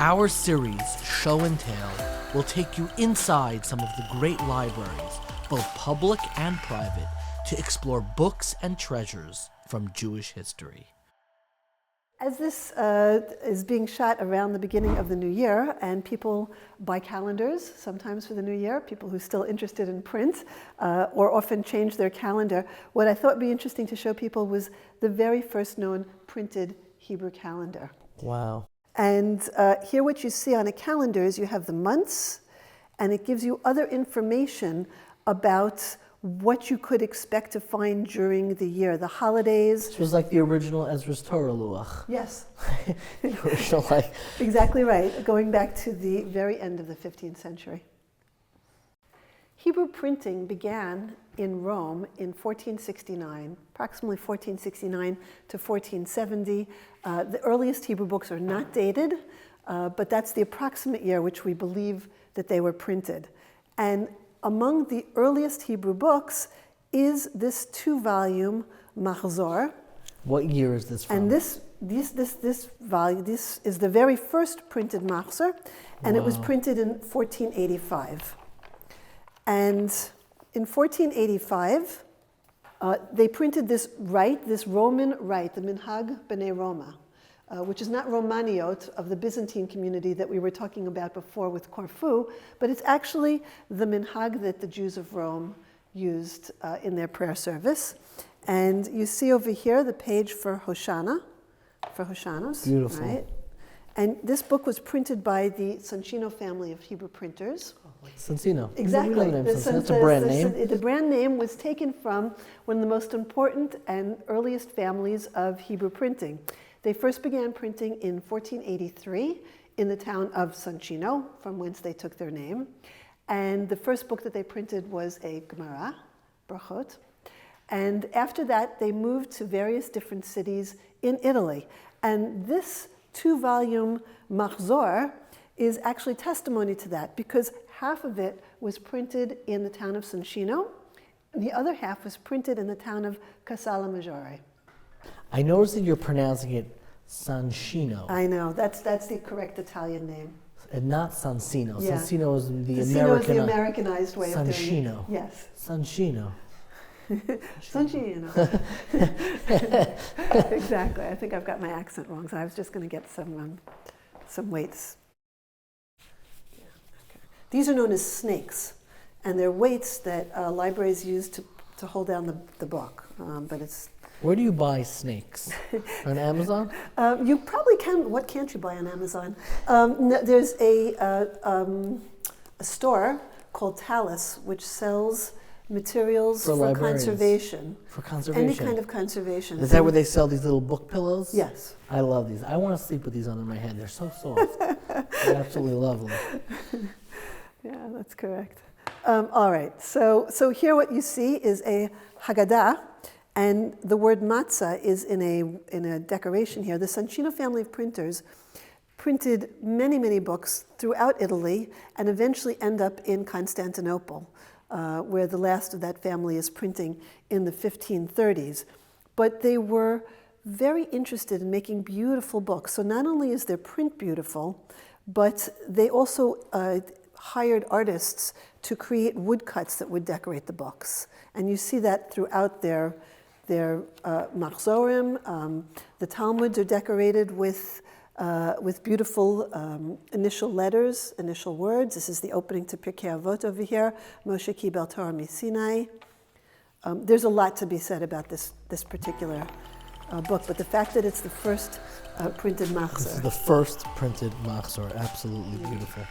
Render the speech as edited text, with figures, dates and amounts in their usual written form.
Our series, Show and Tell, will take you inside some of the great libraries, both public and private, to explore books and treasures from Jewish history. As this is being shot around the beginning of the new year, and people buy calendars, sometimes for the new year, people who are still interested in print, or often change their calendar, what I thought would be interesting to show people was the very first known printed Hebrew calendar. Wow. And here what you see on a calendar is you have the months, and it gives you other information about what you could expect to find during the year, the holidays. This was like the original Ezra's Torah Luach. Yes. The original, like... Exactly right, going back to the very end of the 15th century. Hebrew printing began in Rome in 1469, approximately 1469 to 1470. The earliest Hebrew books are not dated, but that's the approximate year which we believe that they were printed. And among the earliest Hebrew books is this 2-volume Machzor. What year is this from? And this volume, this is the very first printed Machzor, and it was printed in 1485. And in 1485, they printed this rite, this Roman rite, the Minhag B'nai Roma, which is not Romaniot of the Byzantine community that we were talking about before with Corfu, but it's actually the minhag that the Jews of Rome used in their prayer service. And you see over here the page for Hoshana, for Hoshanos. Beautiful. Right? And this book was printed by the Soncino family of Hebrew printers. Soncino. Exactly. That's a brand name. The brand name was taken from one of the most important and earliest families of Hebrew printing. They first began printing in 1483 in the town of Soncino, from whence they took their name. And the first book that they printed was a Gemara, Brachot. And after that, they moved to various different cities in Italy. And this 2-volume Machzor is actually testimony to that, because half of it was printed in the town of Soncino, and the other half was printed in the town of Casale Maggiore. I noticed that you're pronouncing it Soncino. I know, that's the correct Italian name. And not Soncino. Yeah. Soncino is the Soncino is the Americanized way of doing it. Soncino. Yes. Soncino. Soncino. Exactly. I think I've got my accent wrong, so I was just going to get some weights. Yeah, okay. These are known as snakes, and they're weights that libraries use to hold down the book, but it's... Where do you buy snakes? On Amazon? You probably can. What can't you buy on Amazon? There's a store called Talus, which sells materials for conservation. For conservation? Any kind of conservation. Is that where they sell these little book pillows? Yes. I love these. I want to sleep with these under my head. They're so soft. They're absolutely lovely. Yeah, that's correct. All right. So here what you see is a Haggadah. And the word matzah is in a decoration here. The Soncino family of printers printed many, many books throughout Italy and eventually end up in Constantinople, where the last of that family is printing in the 1530s. But they were very interested in making beautiful books. So not only is their print beautiful, but they also hired artists to create woodcuts that would decorate the books. And you see that throughout their Machzorim. The Talmuds are decorated with beautiful initial letters, initial words. This is the opening to Pirkei Avot over here. Moshe Kibel Torah Misinai. There's a lot to be said about this particular book, but the fact that it's the first printed Machzor. This is the first printed Machzor. Absolutely beautiful.